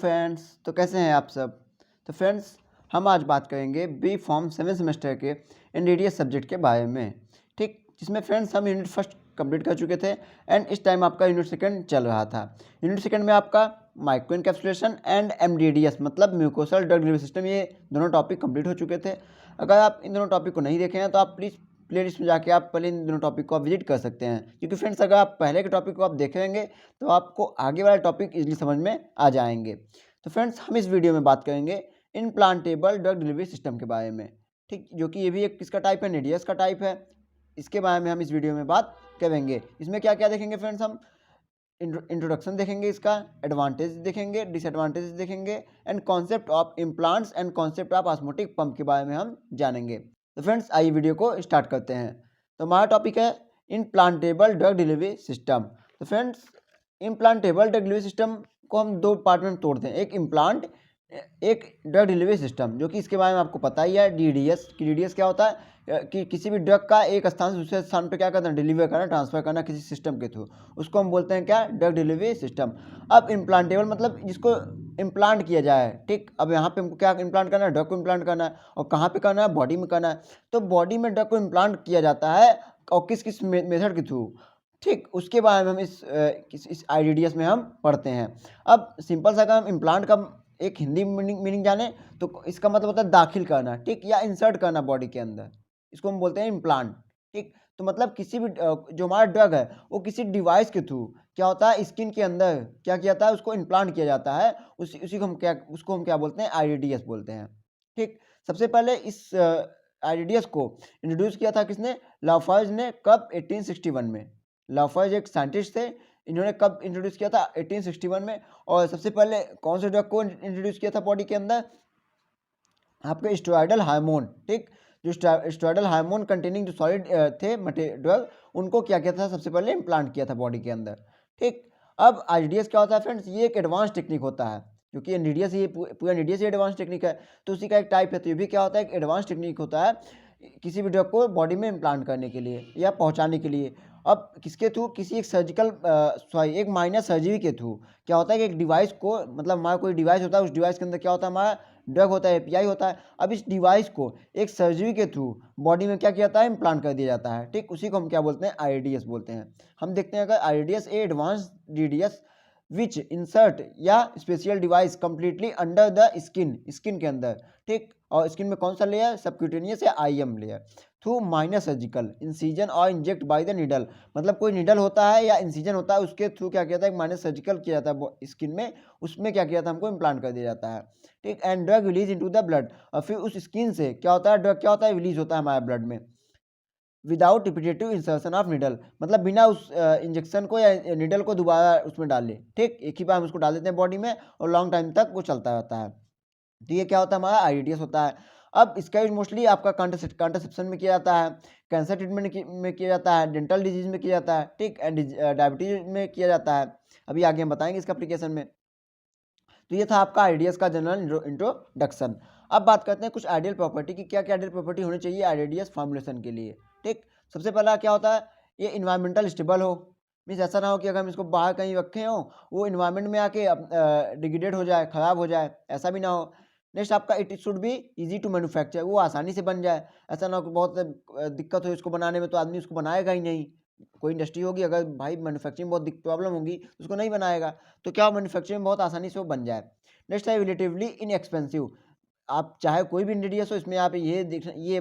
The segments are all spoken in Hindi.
फ्रेंड्स, तो कैसे हैं आप सब। तो फ्रेंड्स, हम आज बात करेंगे बी फॉर्म 7 सेमेस्टर के एनडीडीएस सब्जेक्ट के बारे में। ठीक, जिसमें फ्रेंड्स हम यूनिट फर्स्ट कंप्लीट कर चुके थे एंड इस टाइम आपका यूनिट सेकंड चल रहा था। यूनिट सेकंड में आपका माइक्रो एनकैप्सुलेशन एंड एमडीडीएस मतलब म्यूकोसल ड्रग डिलीवरी सिस्टम, ये दोनों टॉपिक कंप्लीट हो चुके थे। अगर आप इन दोनों टॉपिक को नहीं देखे हैं तो आप प्लीज़ प्लेलिस्ट में जाके आप पहले इन दोनों टॉपिक को आप विजिट कर सकते हैं, क्योंकि फ्रेंड्स अगर आप पहले के टॉपिक को आप देखेंगे तो आपको आगे वाले टॉपिक इजीली समझ में आ जाएंगे। तो फ्रेंड्स, हम इस वीडियो में बात करेंगे इम्प्लांटेबल ड्रग डिलीवरी सिस्टम के बारे में। ठीक, जो कि ये भी एक किसका टाइप है, एनडीडीएस का टाइप है। इसके बारे में हम इस वीडियो में बात करेंगे। इसमें क्या क्या देखेंगे फ्रेंड्स, हम इंट्रोडक्शन देखेंगे, इसका एडवांटेज देखेंगे, डिसएडवांटेज देखेंगे and concept of implants and concept of osmotic pump के बारे में हम जानेंगे। तो फ्रेंड्स, आइए वीडियो को स्टार्ट करते हैं। तो हमारा टॉपिक है इम्प्लांटेबल ड्रग डिलीवरी सिस्टम। तो friends, implantable drug delivery system को हम दो पार्ट में तोड़ते हैं, एक इम्प्लांट, एक ड्रग डिलीवरी सिस्टम, जो कि इसके बारे में आपको पता ही है डीडीएस। कि डीडीएस क्या होता है कि किसी भी ड्रग का एक स्थान से दूसरे स्थान पे क्या करना, डिलीवर करना, ट्रांसफर करना किसी सिस्टम के थ्रू, उसको हम बोलते हैं क्या, ड्रग डिलीवरी सिस्टम। अब इम्प्लांटेबल मतलब जिसको इम्प्लांट किया जाए। ठीक, अब यहाँ पे हमको क्या इम्प्लांट करना है, ड्रग को इम्प्लांट करना है, और कहाँ पे करना है, बॉडी में करना है। तो बॉडी में ड्रग को इम्प्लांट किया जाता है और किस किस मेथड के थ्रू। ठीक, उसके बारे में हम इस आईडीडीएस में हम पढ़ते हैं। अब सिंपल सा अगर हम इम्प्लांट का एक हिंदी मीनिंग जाने तो इसका मतलब होता है दाखिल करना, ठीक, या इंसर्ट करना बॉडी के अंदर, इसको हम बोलते हैं इम्प्लांट। ठीक, तो मतलब किसी भी जो हमारा ड्रग है वो किसी डिवाइस के थ्रू क्या होता है, स्किन के अंदर क्या किया जाता है, उसको इम्प्लांट किया जाता है। उसी को हम क्या बोलते हैं, आईडीडीएस बोलते हैं। ठीक, सबसे पहले इस आईडीडीएस को इंट्रोड्यूस किया था किसने, लाफर्ज ने, कब, 1861 में। लाफर्ज एक साइंटिस्ट थे, इन्होंने कब इंट्रोड्यूस किया था, 1861 में। और सबसे पहले कौन से ड्रग को इंट्रोड्यूस किया था बॉडी के अंदर, आपके स्टेरॉयडल हार्मोन। ठीक, जो स्टेरॉयडल हार्मोन कंटेनिंग जो सॉलिड थे ड्रग, उनको क्या किया था, सबसे पहले इम्प्लांट किया था बॉडी के अंदर। ठीक, अब आईडीडीएस क्या होता है फ्रेंड्स, ये एक एडवांस टेक्निक होता है, क्योंकि एनडीडीएस ये पूरा एनडीडीएस ही एडवांस टेक्निक है, तो उसी का एक टाइप है। तो ये भी क्या होता है, एक एडवांस टेक्निक होता है किसी भी ड्रग को बॉडी में इम्प्लांट करने के लिए या पहुंचाने के लिए। अब किसके थ्रू, किसी एक सर्जिकल एक माइनर सर्जरी के थ्रू क्या होता है कि एक डिवाइस को, मतलब हमारा कोई डिवाइस होता है, उस डिवाइस के अंदर क्या होता है, हमारा ड्रग होता है, एपीआई होता है। अब इस डिवाइस को एक सर्जरी के थ्रू बॉडी में क्या किया जाता है, इम्प्लांट कर दिया जाता है। ठीक, उसी को हम क्या बोलते हैं, आईडीडीएस बोलते हैं। हम देखते हैं अगर IDDS a advance DDS which insert या special device completely under the skin के अंदर। ठीक, और स्किन में कौन सा लेयर, सबक्यूटेनियस या IM layer, through minor surgical incision और इंजेक्ट बाय द नीडल। मतलब कोई नीडल होता है या इंसिजन होता है, उसके थ्रू क्या किया जाता है, एक माइनर सर्जिकल किया जाता है स्किन में, उसमें क्या किया जाता है, हमको इम्प्लांट कर दिया जाता है। ठीक, and drug release into the blood, और फिर उस स्किन से क्या होता है, ड्रग क्या होता है, रिलीज होता है हमारे ब्लड में without repetitive insertion of needle, मतलब बिना उस इंजेक्शन को या नीडल को दोबारा उसमें डाले। ठीक, एक ही बार हम उसको डाल देते हैं बॉडी में और लॉन्ग टाइम तक वो चलता रहता है। तो ये क्या होता है, हमारा आईडीडीएस होता है। अब इसका यूज मोस्टली आपका कॉन्ट्रासेप्शन में किया जाता है, कैंसर ट्रीटमेंट में किया जाता है, डेंटल डिजीज में किया जाता है, ठीक, एंड डायबिटीज में किया जाता है। अभी आगे हम बताएंगे इसका एप्लीकेशन में। तो ये था आपका आईडीडीएस का जनरल इंट्रोडक्शन। अब बात करते हैं कुछ आइडियल प्रॉपर्टी की, क्या क्या आइडियल प्रॉपर्टी होनी चाहिए आईडीडीएस फॉर्मुलेशन के लिए। ठीक, सबसे पहला क्या होता है, ये इन्वायरमेंटल स्टेबल हो, मीन्स ऐसा ना हो कि अगर हम इसको बाहर कहीं रखे हो वो इन्वायरमेंट में आके डिग्रेडेड हो जाए, ख़राब हो जाए, ऐसा भी ना हो। नेक्स्ट आपका it should be easy to manufacture, वो आसानी से बन जाए, ऐसा ना हो कि बहुत दिक्कत हो इसको बनाने में, तो आदमी उसको बनाएगा ही नहीं। कोई इंडस्ट्री होगी, अगर भाई मैन्युफैक्चरिंग बहुत प्रॉब्लम होगी तो उसको नहीं बनाएगा, तो क्या मैन्युफैक्चरिंग बहुत आसानी से वो बन जाए। नेक्स्ट है रिलेटिवली इनएक्सपेंसिव, आप चाहे कोई भी इंग्रेडिएंट्स हो, इसमें आप ये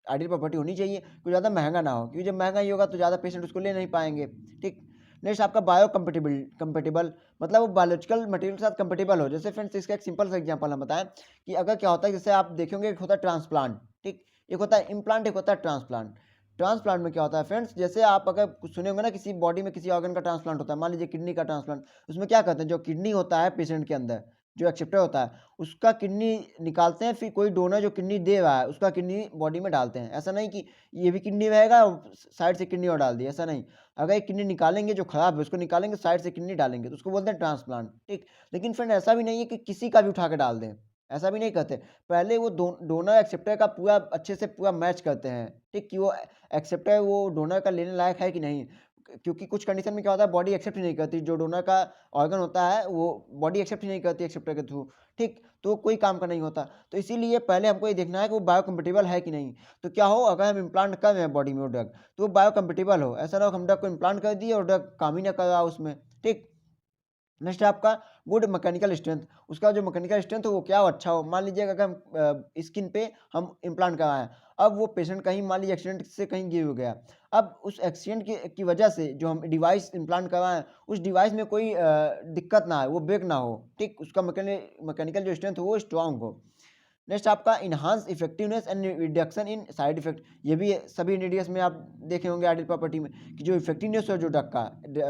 आइडियल प्रॉपर्टी होनी चाहिए कि ज़्यादा महंगा ना हो, क्योंकि जब महंगा ही होगा तो ज़्यादा पेशेंट उसको ले नहीं पाएंगे। ठीक, नेक्स्ट आपका बायो कंपेटेबल, मतलब वो बायोलॉजिकल मटेरियल के साथ कंपेटेबल हो। जैसे फ्रेंड्स, इसका एक सिंपल सा एग्जांपल हम बताएं कि अगर क्या होता है, जैसे आप देखेंगे एक होता है ट्रांसप्लांट, ठीक, एक होता है इम्प्लांट, एक होता है ट्रांसप्लांट। ट्रांसप्लांट में क्या होता है फ्रेंड्स, जैसे आप अगर कुछ सुने होंगे ना, किसी बॉडी में किसी ऑर्गन का ट्रांसप्लांट होता है, मान लीजिए किडनी का ट्रांसप्लांट, उसमें क्या करते हैं, जो किडनी होता है पेशेंट के अंदर, जो एक्सेप्टर होता है, उसका किडनी निकालते हैं, फिर कोई डोनर जो किडनी दे रहा है उसका किडनी बॉडी में डालते हैं। ऐसा नहीं कि ये भी किडनी रहेगा साइड से किडनी और डाल दी, ऐसा नहीं। अगर एक किडनी निकालेंगे जो खराब है उसको निकालेंगे, साइड से किडनी डालेंगे, तो उसको बोलते हैं ट्रांसप्लांट। ठीक, लेकिन फ्रेंड ऐसा भी नहीं है कि किसी का भी उठा के डाल दें, ऐसा भी नहीं करते। पहले वो डोनर एक्सेप्टर का पूरा अच्छे से पूरा मैच करते हैं, ठीक, कि वो एक्सेप्टर वो डोनर का लेने लायक है कि नहीं। क्योंकि कुछ कंडीशन में क्या होता है, बॉडी एक्सेप्ट ही नहीं करती, जो डोनर का ऑर्गन होता है वो बॉडी एक्सेप्ट ही नहीं करती एक्सेप्टर के थ्रू, ठीक, तो कोई काम का नहीं होता। तो इसीलिए पहले हमको ये देखना है कि वो बायोकम्पेटिबल है कि नहीं। तो क्या हो, अगर हम इम्प्लांट कर रहे हैं बॉडी में वो ड्रग, तो वो बायोकम्पेटिबल हो, ऐसा ना हो हम ड्रग को इम्प्लांट कर दिए और ड्रग काम ही ना कर रहा उसमें, ठीक। नेक्स्ट है आपका गुड मैकेनिकल स्ट्रेंथ। उसका जो मैकेनिकल स्ट्रेंथ हो वो क्या हो, अच्छा हो। मान लीजिए अगर हम स्किन पे हम इम्प्लांट कराएं, अब वो पेशेंट कहीं मान लीजिए एक्सीडेंट से कहीं गिर गया, अब उस एक्सीडेंट की वजह से जो हम डिवाइस इम्प्लांट कराएं, उस डिवाइस में कोई दिक्कत ना आए, वो ब्रेक ना हो, ठीक, उसका मैकेनिकल जो स्ट्रेंथ हो वो स्ट्रांग हो। नेक्स्ट आपका enhance effectiveness and reduction in side effect. ये भी सभी इंग्रेडिएंट्स में आप देखे होंगे आइडियल प्रॉपर्टी में कि जो इफेक्टिवनेस हो जो ड्रग का,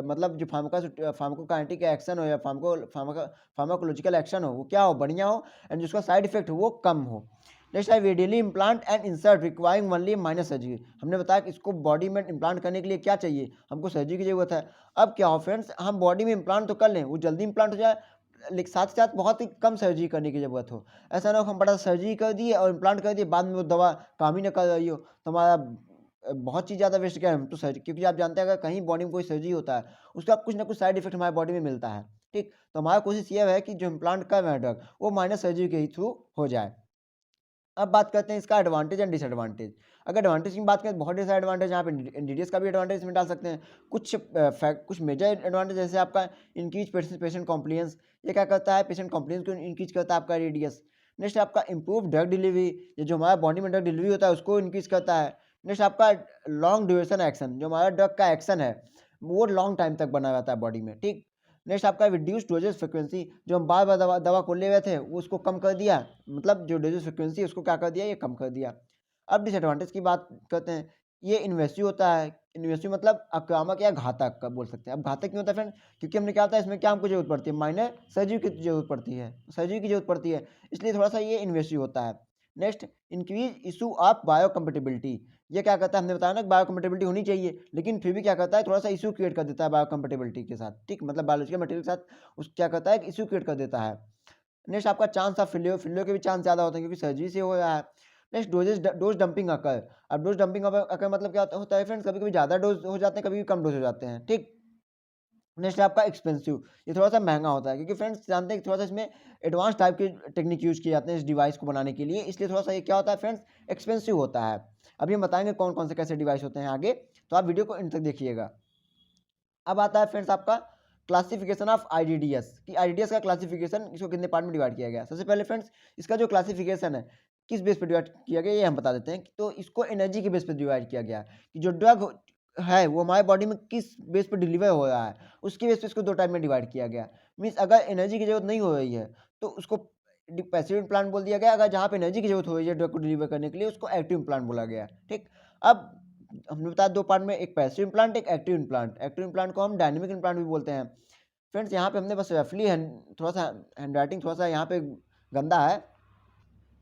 मतलब जो फार्माकोकाइनेटिक एक्शन हो या फार्माकोलॉजिकल एक्शन हो वो क्या हो, बढ़िया हो, एंड जिसका साइड इफेक्ट हो वो कम हो। नेक्स्ट है radially implant and insert requiring only minor surgery. हमने बताया कि इसको बॉडी में इम्प्लांट करने के लिए क्या चाहिए, हमको सर्जरी की जरूरत है। अब क्या हो फ्रेंड्स, हम बॉडी में इम्प्लांट तो कर लें, वो जल्दी इम्प्लांट हो जाए, लेकिन साथ ही साथ बहुत ही कम सर्जरी करने की ज़रूरत हो। ऐसा ना हो हम बड़ा सर्जरी कर दिए और इम्प्लांट कर दिए, बाद में वो दवा काम ही ना कर रही हो, तो हमारा बहुत चीज़ ज़्यादा वेस्ट गया है। हम तो सर्जरी, क्योंकि आप जानते हैं अगर कहीं बॉडी में कोई सर्जरी होता है, उसका कुछ ना कुछ साइड इफेक्ट हमारे बॉडी में मिलता है, ठीक। तो हमारा कोशिश ये है कि जो इम्प्लांट कर रहे हैं ड्रग, वो माइनर सर्जरी के ही थ्रू हो जाए। अब बात करते हैं इसका एडवांटेज एंड डिसएडवांटेज। अगर एडवांटेज की बात करें, बहुत सारे एडवांटेज यहाँ पे एनडीडीएस का भी एडवांटेज इसमें डाल सकते हैं। कुछ मेजर एडवांटेज जैसे आपका इंक्रीज पेशेंट कॉम्प्लियंस, ये क्या करता है, पेशेंट कॉम्प्लियंस को इंक्रीज करता है आपका रेडियस। नेक्स्ट आपका इंप्रूव ड्रग डिलीवरी, ये जो हमारा बॉडी में ड्रग डिलीवरी होता है उसको इंक्रीज करता है। नेक्स्ट आपका लॉन्ग ड्यूरेशन एक्शन, जो हमारा ड्रग का एक्शन है वो लॉन्ग टाइम तक बना रहता है बॉडी में, ठीक। नेक्स्ट आपका रिड्यूस डोजेस फ्रिक्वेंसी, जो हम बार बार दवा को ले रहे थे वो उसको कम कर दिया, मतलब जो डोजेस फ्रिक्वेंसी उसको क्या कर दिया, ये कम कर दिया। अब डिसएडवांटेज की बात करते हैं, ये इन्वेसिव होता है। इन्वेसिव मतलब आक्रामक या घातक का बोल सकते हैं। अब घातक क्यों होता है फ्रेंड, क्योंकि हमने क्या होता है इसमें क्या हमको जरूरत पड़ती है, माइनर सर्जरी की जरूरत पड़ती है, सर्जरी की जरूरत पड़ती है, इसलिए थोड़ा सा ये इन्वेसिव होता है। नेक्स्ट इंक्रीज इशू ऑफ बायोकम्पेटिबिलिटी, ये क्या करता है, हमने बताया ना बायोकम्पेटिबिलिटी होनी चाहिए, लेकिन फिर भी क्या करता है, थोड़ा सा इशू क्रिएट कर देता है बायोकम्पेटिबिलिटी के साथ, ठीक, मतलब बायोलॉजिकल मटेरियल के साथ उस क्या करता है, इशू क्रिएट कर देता है। नेक्स्ट आपका चांस ऑफ फिलियो के भी चांस ज़्यादा होते हैं क्योंकि सर्जरी से हो रहा है। नेक्स्ट डोज डंपिंग अकर। अब डोज डंपिंग अकर मतलब क्या होता है फ्रेंड्स, कभी कभी ज़्यादा डोज हो जाते हैं, कभी भी कम डोज हो जाते हैं, ठीक। नेक्स्ट आपका एक्सपेंसिव, ये थोड़ा सा महंगा होता है क्योंकि फ्रेंड्स जानते हैं कि थोड़ा सा इसमें एडवांस टाइप के टेक्निक यूज़ किए जाते हैं इस डिवाइस को बनाने के लिए, इसलिए थोड़ा सा ये क्या होता है फ्रेंड्स, एक्सपेंसिव होता है। अभी हम बताएंगे कौन कौन से कैसे डिवाइस होते हैं आगे, तो आप वीडियो को इन तक देखिएगा। अब आता है फ्रेंड्स आपका क्लासिफिकेशन ऑफ आईडीडीएस, कि आईडीडीएस का क्लासिफिकेशन इसको कितने पार्ट में डिवाइड किया गया। सबसे पहले फ्रेंड्स इसका जो क्लासिफिकेशन है किस बेस पर डिवाइड किया गया ये हम बता देते हैं। तो इसको एनर्जी के बेस पर डिवाइड किया गया कि जो ड्रग है वो हमारे बॉडी में किस बेस पर डिलीवर हो रहा है, उसके बेस पर इसको दो टाइप में डिवाइड किया गया। मीन्स अगर एनर्जी की जरूरत नहीं हो रही है तो उसको पैसिव इम्प्लांट बोल दिया गया, अगर जहाँ पे एनर्जी की जरूरत हो रही है ड्रग को डिलीवर करने के लिए उसको एक्टिव इम्प्लांट बोला गया, ठीक। अब हमने बताया दो पार्ट में, एक पैसिव इम्प्लांट, एक एक्टिव इम्प्लांट। एक्टिव इम्प्लांट को हम डायनेमिक इम्प्लांट भी बोलते हैं। फ्रेंड्स यहाँ पे हमने बस रफली थोड़ा सा हैंड राइटिंग थोड़ा सा यहाँ पे गंदा है,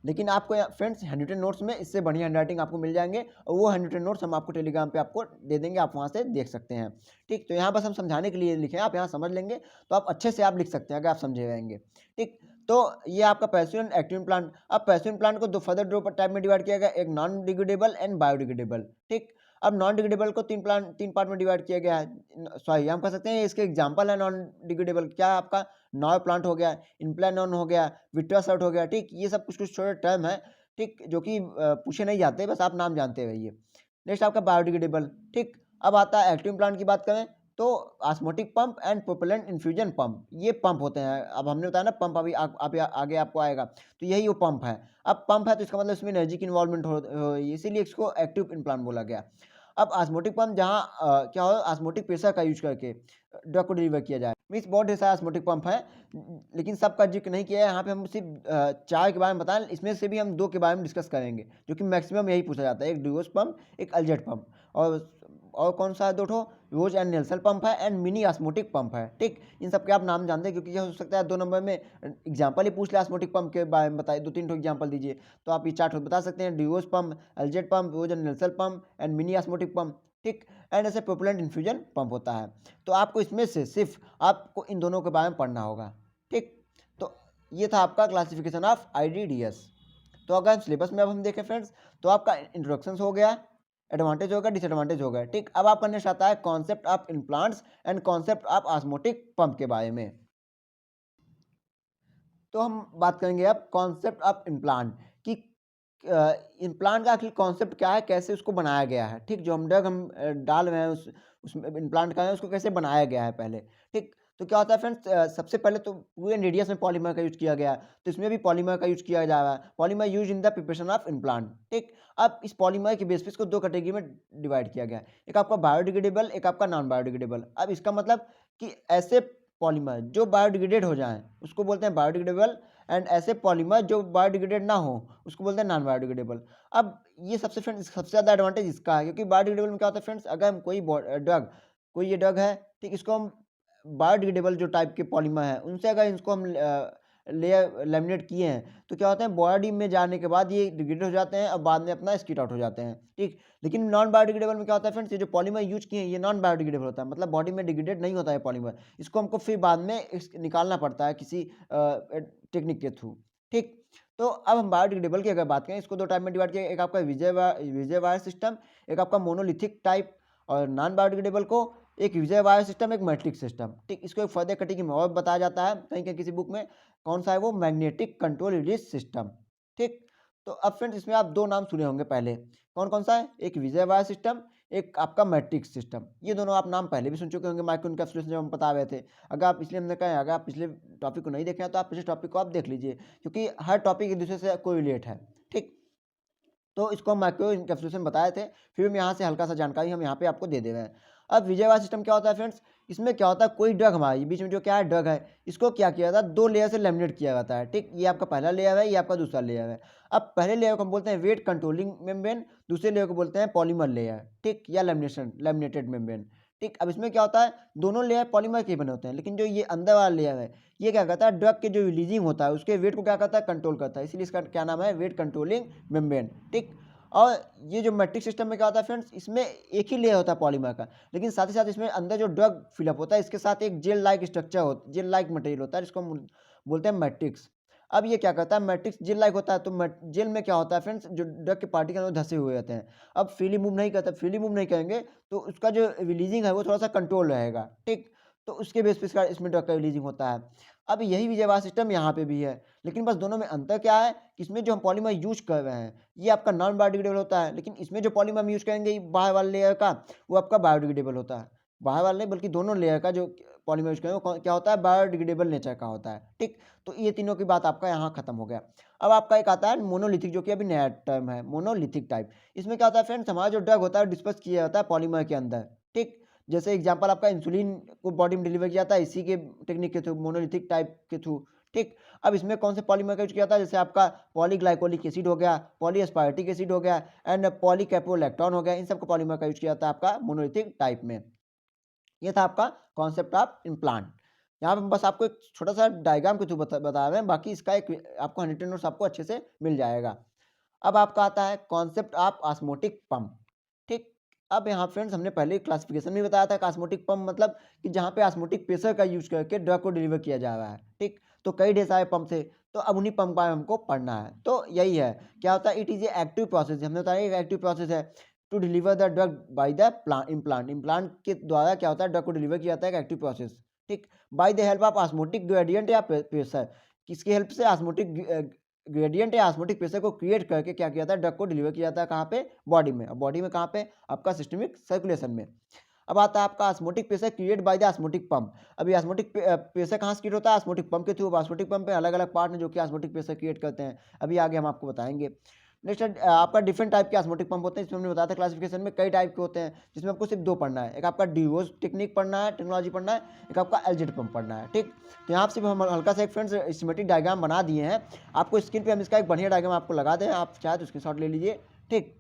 लेकिन आपको फ्रेंड्स हैंड रिटन नोट्स में इससे बढ़िया हैंड राइटिंग आपको मिल जाएंगे, और वो हैंड रिटन नोट्स हम आपको टेलीग्राम पे आपको दे देंगे, आप वहाँ से देख सकते हैं, ठीक। तो यहाँ बस हम समझाने के लिए लिखे हैं, आप यहाँ समझ लेंगे तो आप अच्छे से आप लिख सकते हैं अगर आप समझे रहेंगे, ठीक। तो ये आपका पैसिव एंड एक्टिव प्लांट। अब पैसिव प्लांट को दो टाइप में डिवाइड किया गया, एक नॉन डिग्रेडेबल एंड बायोडिग्रेडेबल, ठीक। अब नॉन डिग्रेडेबल को तीन पार्ट में डिवाइड किया गया है, सॉरी हम कह सकते हैं इसके एग्जाम्पल है नॉन डिग्रेडेबल, क्या आपका नॉय प्लांट हो गया, इम्प्लानॉन हो गया, विट्रासर्ट हो गया, ठीक। ये सब कुछ कुछ छोटे टर्म है, ठीक, जो कि पूछे नहीं जाते, बस आप नाम जानते रहिए। नेक्स्ट आपका बायोडिग्रेडेबल, ठीक। अब आता है एक्टिव प्लांट की बात करें तो osmotic pump and propellant infusion pump, ये पंप होते हैं। अब हमने बताया ना पंप, अभी आगे आपको आएगा, तो यही वो पंप है। अब पंप है तो इसका मतलब इसमें एनर्जी की इन्वॉल्वमेंट हो, इसीलिए इसको एक्टिव इम्प्लांट बोला गया। अब ऑस्मोटिक पंप जहाँ क्या हो, ऑस्मोटिक प्रेशर का यूज करके ड्रग को डिलीवर किया जाए। मीन्स बहुत ढेर सारा ऑस्मोटिक पंप है, लेकिन सबका जिक्र नहीं किया है यहाँ पे, हम सिर्फ चार के बारे में बताएं, इसमें से भी हम दो के बारे में डिस्कस करेंगे जो कि मैक्सिमम यही पूछा जाता है, एक ड्यूओस पंप, एक अल्जेट पंप, और कौन सा है दो ठो, रोज एंड नेल्सन पंप है एंड मिनी ऑस्मोटिक पंप है, ठीक। इन सब के आप नाम जानते हैं क्योंकि यह हो सकता है 2 नंबर में एग्जाम्पल ही पूछ ले ऑस्मोटिक पंप के बारे में, बताइए 2-3 ठो एग्जाम्पल दीजिए, तो आप ये 4 ठो बता सकते हैं, Duros pump, Alzet pump, Rose and Nelson pump and mini osmotic pump, ठीक। एंड ऐसे प्रोपेलेंट इन्फ्यूजन पंप होता है। तो आपको इसमें से सिर्फ आपको इन दोनों के बारे में पढ़ना होगा, ठीक। तो ये था आपका क्लासिफिकेशन ऑफ आईडीडीएस। तो अगर हम सिलेबस में अब हम देखें फ्रेंड्स, तो आपका इंट्रोडक्शन हो गया, एडवांटेज होगा, डिसएडवांटेज होगा। ठीक, अब आपका नेक्स्ट आता है concept of implants and concept of osmotic pump के बारे में। तो हम बात करेंगे अब कॉन्सेप्ट ऑफ इम्प्लांट कि इम्प्लांट का आखिर कॉन्सेप्ट क्या है, कैसे उसको बनाया गया है। ठीक, जो हम ड्रग हम डाल रहे हैं उसमें इम्प्लांट का है, उसको कैसे बनाया गया है पहले। ठीक, तो क्या होता है फ्रेंड्स, सबसे पहले तो पूरे इंग्रेडिएंट्स में पॉलीमर का यूज किया गया है, तो इसमें भी पॉलीमर का यूज किया जा रहा है। Polymer use in the preparation of implant. ठीक, अब इस पॉलीमर के बेस पे इसको दो कैटेगरी में डिवाइड किया गया है, एक आपका बायोडिग्रेडेबल, एक आपका नॉन बायोडिग्रेडेबल। अब इसका मतलब कि ऐसे पॉलीमर जो बायोडिग्रेडेड हो जाएं उसको बोलते हैं बायोडिग्रेडेबल, एंड ऐसे पॉलीमर जो बायोडिग्रेडेड ना हो उसको बोलते हैं नॉन बायोडिग्रेडेबल। अब ये सबसे फ्रेंड्स सबसे ज़्यादा एडवांटेज इसका है, क्योंकि बायोडिग्रेडेबल में क्या होता है फ्रेंड्स, अगर हम कोई ये ड्रग है, ठीक, इसको हम बायोडिग्रेडेबल जो टाइप के पॉलीमर है उनसे अगर इसको हम लेयर लेमिनेट किए हैं तो क्या होते हैं, बॉडी में जाने के बाद ये डिग्रेड हो जाते हैं और बाद में अपना स्किट आउट हो जाते हैं। ठीक, लेकिन नॉन बायोडिग्रेडेबल में क्या होता है फ्रेंड्स, ये जो पॉलीमर यूज किए हैं ये नॉन बायोडिग्रेडेबल होता है, मतलब बॉडी में डिग्रेडेड नहीं होता है पॉलीमर, इसको हमको फिर बाद में निकालना पड़ता है किसी टेक्निक के थ्रू। ठीक, तो अब हम बायोडिग्रेडेबल की अगर बात करें, इसको दो टाइप में डिवाइड किया, एक आपका विजय वायर सिस्टम, एक आपका मोनोलिथिक टाइप, और नॉन बायोडिग्रेडेबल को एक विजय वायर सिस्टम, एक मैट्रिक्स सिस्टम। ठीक, इसको एक फर्दर कैटेगरी में और बताया जाता है कहीं कहीं किसी बुक में, कौन सा है वो, मैग्नेटिक कंट्रोल रिलीज सिस्टम। ठीक, तो अब फ्रेंड्स इसमें आप दो नाम सुने होंगे पहले, कौन कौन सा है, एक विजय वायर सिस्टम, एक आपका मैट्रिक्स सिस्टम। ये दोनों आप नाम पहले भी सुन चुके होंगे माइक्रो एनकैप्सुलेशन जब हम बता रहे थे। अगर आप इसलिए हमने कहा, अगर आप पिछले टॉपिक को नहीं देखे हैं तो आप पिछले टॉपिक को आप देख लीजिए, क्योंकि हर टॉपिक एक दूसरे से कोरिलेट है। ठीक, तो इसको हम माइक्रो इनकैप्सुलेशन बताए थे, फिर हम यहाँ से हल्का सा जानकारी हम यहाँ पे आपको दे दे रहे हैं। अब विजयवाड़ा सिस्टम क्या होता है फ्रेंड्स, इसमें क्या होता है, कोई ड्रग हमारे बीच में जो क्या है ड्रग है, इसको क्या किया जाता है, दो लेयर से लेमिनेट किया जाता है। ठीक, ये आपका पहला लेयर है, ये आपका दूसरा लेयर है। अब पहले लेयर को हम बोलते हैं वेट कंट्रोलिंग मेम्ब्रेन, दूसरे लेयर को बोलते हैं पॉलीमर लेयर। ठीक, या लेमिनेटेड मेम्ब्रेन। ठीक, अब इसमें क्या होता है, दोनों लेयर पॉलीमर के बने होते हैं, लेकिन जो ये अंदर वाला लेयर है ये क्या करता है, ड्रग के जो रिलीजिंग होता है उसके वेट को क्या करता है, कंट्रोल करता है, इसलिए इसका क्या नाम है, वेट कंट्रोलिंग मेम्ब्रेन। ठीक, और ये जो मैट्रिक्स सिस्टम में क्या होता है फ्रेंड्स, इसमें एक ही लेयर होता है पॉलीमर का, लेकिन साथ ही साथ इसमें अंदर जो ड्रग फिलअप होता है इसके साथ एक जेल लाइक स्ट्रक्चर होता, जेल लाइक मटेरियल होता है, जिसको हम बोलते हैं मैट्रिक्स। अब ये क्या करता है, मैट्रिक्स जेल लाइक होता है, तो जेल में क्या होता है फ्रेंड्स, जो ड्रग के पार्टिकल धसे हुए रहते हैं, अब फ्रीली मूव नहीं करता, फ्रीली मूव नहीं करेंगे तो उसका जो रिलीजिंग है वो थोड़ा सा कंट्रोल रहेगा। ठीक, तो उसके बेस पे इसमें ड्रग का रिलीजिंग होता है। अब यही विजयवाड़ा सिस्टम यहाँ पे भी है, लेकिन बस दोनों में अंतर क्या है कि इसमें जो हम पॉलीमर यूज कर रहे हैं ये आपका नॉन बायोडिग्रेडेबल होता है, लेकिन इसमें जो पॉलीमर हम यूज करेंगे बाहर वाले लेयर का वो आपका बायोडिग्रेडेबल होता है। बाहर वाले नहीं बल्कि दोनों लेयर का जो पॉलीमर यूज करेंगे वो क्या होता है, बायोडिग्रेडेबल नेचर का होता है। ठीक, तो ये तीनों की बात आपका यहाँ खत्म हो गया। अब आपका एक आता है मोनोलिथिक, जो कि अभी नया टर्म है, मोनोलिथिक टाइप। इसमें क्या होता है फ्रेंड्स, हमारा जो ड्रग होता है डिस्पर्स किया जाता है पॉलीमर के अंदर। ठीक, जैसे एग्जांपल आपका इंसुलिन को बॉडी में डिलीवर किया जाता है इसी के टेक्निक के थ्रू, मोनोलिथिक टाइप के थ्रू। ठीक, अब इसमें कौन से पॉलीमर का यूज किया जाता है, जैसे आपका पॉलीग्लाइकोलिक एसिड हो गया, पॉलीएस्पार्टिक एसिड हो गया, एंड पॉलीकैप्रोलैक्टोन हो गया, इन सबको पॉलीमर का यूज किया जाता है आपका मोनोलिथिक टाइप में। ये था आपका कॉन्सेप्ट ऑफ इम्प्लांट। यहाँ पे बस आपको एक छोटा सा डायग्राम के थ्रू बता रहे हैं, बाकी इसका एक आपको हैंड रिटन नोट्स आपको अच्छे से मिल जाएगा। अब आपका आता है कॉन्सेप्ट ऑफ ऑस्मोटिक पंप। ठीक, अब यहाँ फ्रेंड्स हमने पहले क्लासिफिकेशन में बताया था कि ऑस्मोटिक पंप मतलब कि जहाँ पे ऑस्मोटिक प्रेशर का यूज करके ड्रग को डिलीवर किया जा रहा है। ठीक, तो कई ढेर सारे पंप थे, तो अब उन्हीं पंप का हमको पढ़ना है। तो यही है, क्या होता है, it is a active process, हमने बताया एक एक्टिव प्रोसेस है to deliver the drug by the implant. Implant के द्वारा क्या होता है, ड्रग को डिलीवर किया जाता है, एक एक्टिव प्रोसेस। ठीक, by the help of osmotic gradient या प्रेशर, किसकी हेल्प से, ऑस्मोटिक ग्रेडियंट या ऑस्मोटिक प्रेशर को क्रिएट करके क्या किया जाता है, ड्रग को डिलीवर किया जाता है कहाँ पे, बॉडी में। और बॉडी में कहाँ पे, आपका सिस्टमिक सर्कुलेशन में। अब आता है आपका osmotic pressure create by the osmotic pump. अभी ऑस्मोटिक प्रेशर कहाँ से क्रिएट होता है, ऑस्मोटिक पंप के थ्रू। ऑस्मोटिक पंप पे अलग अलग पार्ट हैं जो कि ऑस्मोटिक प्रेशर क्रिएट करते हैं, अभी आगे हम आपको बताएंगे। नेक्स्ट आपका डिफरेंट टाइप के ऑस्मोटिक पंप होते हैं, इसमें हमने बताया था क्लासिफिकेशन में कई टाइप के होते हैं, जिसमें आपको सिर्फ दो पढ़ना है, एक आपका डिवोस टेक्निक पढ़ना है, टेक्नोलॉजी पढ़ना है, एक आपका एलजेड पंप पढ़ना है। ठीक, तो यहाँ सिर्फ हम हल्का सा एक फ्रेंड्स स्कीमेटिक डायग्राम बना दिए हैं, आपको स्क्रीन पे हम इसका एक बढ़िया डायग्राम आपको लगा दें, आप चाहे तो स्क्रीनशॉट ले लीजिए। ठीक,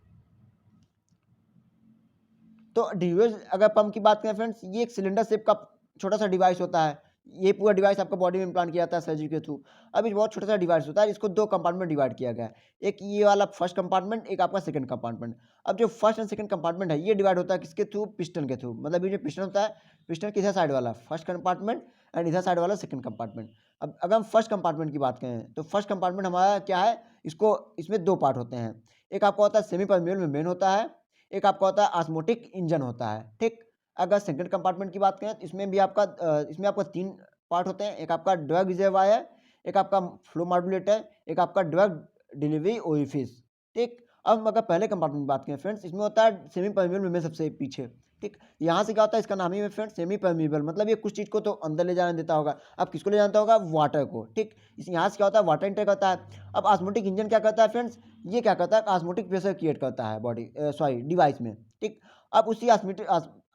तो डिवाइस अगर पंप की बात करें फ्रेंड्स, ये एक सिलेंडर शेप का छोटा सा डिवाइस होता है, ये पूरा डिवाइस आपका बॉडी में इम्प्लांट किया जाता है सर्जरी के थ्रू। अब ये बहुत छोटा सा डिवाइस होता है, इसको दो कंपार्टमेंट डिवाइड किया गया है, एक ये वाला फर्स्ट कंपार्टमेंट, एक आपका सेकंड कंपार्टमेंट। अब जो फर्स्ट एंड सेकंड कंपार्टमेंट है ये डिवाइड होता है किसके थ्रू, पिस्टन के थ्रू। मतलब ये जो पिस्टन होता है, पिस्टन किधर साइड वाला फर्स्ट कंपार्टमेंट एंड इधर साइड वाला सेकंड कंपार्टमेंट। अब अगर हम फर्स्ट कंपार्टमेंट की बात करें तो फर्स्ट कंपार्टमेंट हमारा क्या है, इसको इसमें दो पार्ट होते हैं, एक आपका होता है सेमी परमेबल मेम्ब्रेन होता है, एक आपका होता है ऑस्मोटिक इंजन होता है। ठीक, अगर सेकंड कंपार्टमेंट की बात करें तो इसमें भी आपका इसमें आपका 3 पार्ट होते हैं। एक आपका ड्रग रिजर्वायर है, एक आपका फ्लो मॉड्यूलेटर, एक आपका ड्रग डिलीवरी ओरिफिस। ठीक, अब हम अगर पहले कंपार्टमेंट की बात करें फ्रेंड्स, इसमें होता है सेमी परमेबल मेम्ब्रेन सबसे पीछे। ठीक, यहाँ से क्या होता है, इसका नाम ही है फ्रेंड्स सेमी परमेबल, मतलब ये कुछ चीज़ को तो अंदर ले जाने देता होगा। अब किसको ले जाता होगा, वाटर को। ठीक, इस यहाँ से क्या होता है, वाटर इंटर करता है। अब ऑस्मोटिक इंजन क्या करता है फ्रेंड्स, ये क्या करता है, ऑस्मोटिक प्रेशर क्रिएट करता है बॉडी सॉरी डिवाइस में। ठीक, अब उसी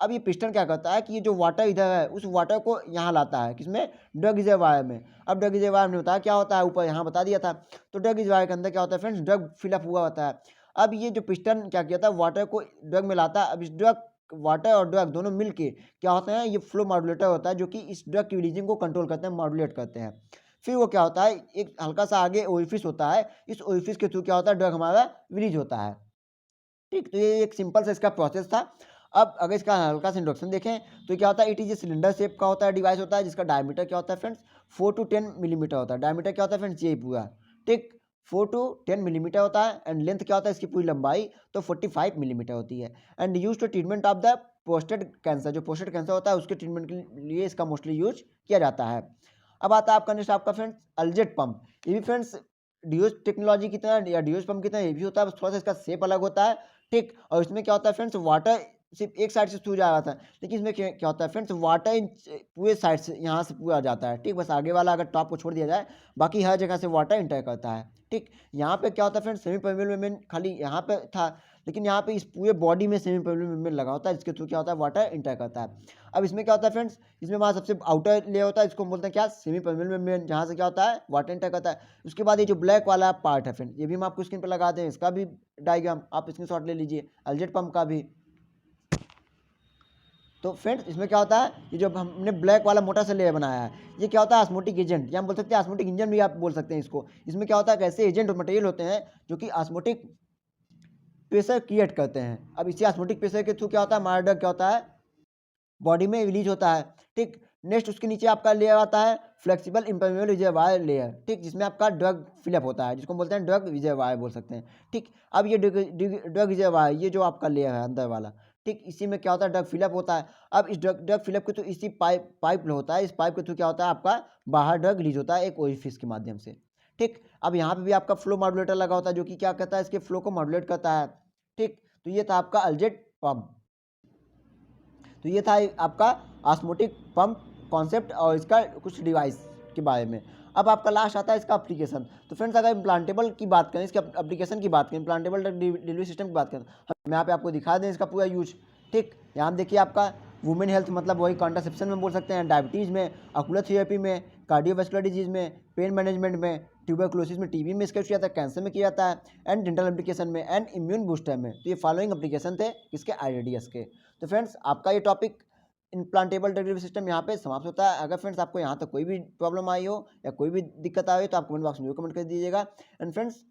अब ये पिस्टन क्या करता है कि ये जो वाटर इधर है उस वाटर को यहाँ लाता है, किसमें, ड्रग रिजर्वायर में। अब ड्रग रिजर्वायर में बताया क्या होता है, ऊपर यहाँ बता दिया था। तो ड्रग रिजर्वायर के अंदर क्या होता है फ्रेंड्स, ड्रग फिलअप हुआ होता है। अब ये जो पिस्टन क्या किया था, वाटर को ड्रग में लाता है। अब इस ड्रग, वाटर और ड्रग दोनों मिलके क्या होते हैं, ये फ्लो मॉड्यूलेटर होता है, जो कि इस ड्रग की रिलीजिंग को कंट्रोल करते हैं, मॉड्यूलेट करते हैं। फिर वो क्या होता है, एक हल्का सा आगे ओरिफिस होता है, इस ओरिफिस के थ्रू क्या होता है, ड्रग हमारा रिलीज होता है। ठीक, तो ये एक सिंपल सा इसका प्रोसेस था। अब अगर इसका हल्का सा इंट्रोडक्शन देखें तो क्या होता है, it is a cylinder shape का होता है, डिवाइस होता है, जिसका डायमीटर क्या होता है फ्रेंड्स, 4 to 10 मिलीमीटर होता है। डायमीटर क्या होता है फ्रेंड्स, ये पूरा। ठीक, 4 to 10 मिलीमीटर होता है। एंड लेंथ क्या होता है इसकी पूरी लंबाई, तो 45 मिलीमीटर होती है। And use to treatment of the prostate cancer, जो प्रोस्टेट कैंसर होता है उसके ट्रीटमेंट के लिए इसका मोस्टली यूज किया जाता है। अब आता है आपका नेक्स्ट आपका फ्रेंड्स अल्जेट पंप। ये भी फ्रेंड्स डियोज टेक्नोलॉजी की तरह या डियोज पंप की तरह ये भी होता है, बस थोड़ा सा इसका शेप अलग होता है। ठीक, और इसमें क्या होता है फ्रेंड्स, वाटर सिर्फ एक साइड से थ्रू जा रहा था, लेकिन इसमें क्या होता है फ्रेंड्स, वाटर इन पूरे साइड से यहाँ से पूरा जाता है। ठीक, बस आगे वाला अगर टॉप को छोड़ दिया जाए, बाकी हर जगह से वाटर इंटर करता है। ठीक, यहाँ पे क्या होता है फ्रेंड्स, सेमी परमेबल मेम्ब्रेन खाली यहाँ पे था, लेकिन यहाँ पे इस पूरे बॉडी में सेमी परमेबल मेम्ब्रेन लगा होता है, जिसके थ्रू क्या होता है, वाटर इंटर करता है। अब इसमें क्या होता है फ्रेंड्स, इसमें हमारा सबसे आउटर लेयर होता है, इसको हम बोलते हैं क्या, सेमी परमेबल मेम्ब्रेन, जहाँ से क्या होता है, वाटर इंटर करता है। उसके बाद ये जो ब्लैक वाला पार्ट है फ्रेंड्स, ये भी हम आपको स्क्रीन पर लगा दें, इसका भी डायग्राम आप स्क्रीनशॉट ले लीजिए, अल्जेट पंप का भी। तो फ्रेंड्स इसमें क्या होता है, ये जो हमने ब्लैक वाला मोटा सा लेयर बनाया है, ये क्या होता है, ऑस्मोटिक एजेंट, या हम बोल सकते हैं ऑस्मोटिक इंजन भी आप बोल सकते हैं इसको। इसमें क्या होता है, कैसे एजेंट और मटेरियल होते हैं जो कि ऑस्मोटिक प्रेशर क्रिएट करते हैं। अब इसी ऑस्मोटिक प्रेशर के थ्रू क्या होता है, हमारा ड्रग क्या होता है, बॉडी में रिलीज होता है। ठीक, नेक्स्ट उसके नीचे आपका लेयर आता है फ्लेक्सिबल इम्परमेबल रिजर्वायर लेयर। ठीक, जिसमें आपका ड्रग फिलअप होता है, जिसको हम बोलते हैं ड्रग रिजर्वायर बोल सकते हैं। ठीक, अब ये ड्रग रिजर्वायर, ये जो आपका लेयर है अंदर वाला, ठीक, इसी में क्या होता है, ड्रग फिलअप होता है। अब इस ड्रग फिलअप के थ्रू इसी पाइप होता है, इस पाइप के थ्रू क्या होता है, आपका बाहर ड्रग रिलीज होता है एक ओरिफिस के माध्यम से। ठीक, अब यहाँ पे भी आपका फ्लो मॉड्यूलेटर लगा होता है, जो कि क्या करता है, इसके फ्लो को मॉड्यूलेट करता है। ठीक, तो ये था आपका अल्जेट पंप। तो ये था आपका ऑस्मोटिक पंप कॉन्सेप्ट और इसका कुछ डिवाइस के बारे में। अब आपका लास्ट आता है इसका एप्लीकेशन। तो फ्रेंड्स अगर इम्प्लांटेबल की बात करें, इसके एप्लीकेशन की बात करें, इम्प्लांटेबल डिलीवरी सिस्टम की बात करें, हम यहाँ पे आपको दिखा दें इसका पूरा यूज। ठीक, यहाँ देखिए आपका वुमेन हेल्थ, मतलब वही कॉन्ट्रासेप्शन में बोल सकते हैं, डायबिटीज़ में, ऑकुलर थेरेपी में, कार्डियोवास्कुलर डिजीज में, पेन मैनेजमेंट में, ट्यूबरक्लोसिस में, टीबी में इसका यूज किया जाता है, कैंसर में किया जाता है, एंड डेंटल एप्लीकेशन में, एंड इम्यून बूस्टर में। तो ये फॉलोइंग एप्लीकेशन थे इसके आईडीएस के। तो फ्रेंड्स आपका ये टॉपिक इम्प्लांटेबल डिलीवरी सिस्टम यहाँ पे समाप्त होता है। अगर फ्रेंड्स आपको यहाँ तक कोई भी प्रॉब्लम आई हो या कोई भी दिक्कत आई हो तो आप कमेंट बॉक्स में कमेंट कर दीजिएगा। एंड फ्रेंड्स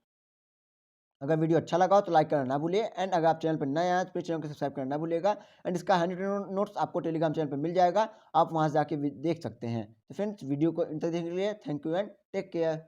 अगर वीडियो अच्छा लगा हो तो लाइक करना ना भूलिए, एंड अगर आप चैनल पर नए आए तो प्लीज चैनल को सब्सक्राइब करना ना भूलिएगा। एंड इसका हैंड रिटन नोट्स आपको टेलीग्राम चैनल पर मिल जाएगा, आप वहाँ से जाके देख सकते हैं। तो फ्रेंड्स वीडियो को इंटर देखने के लिए thank you and take care.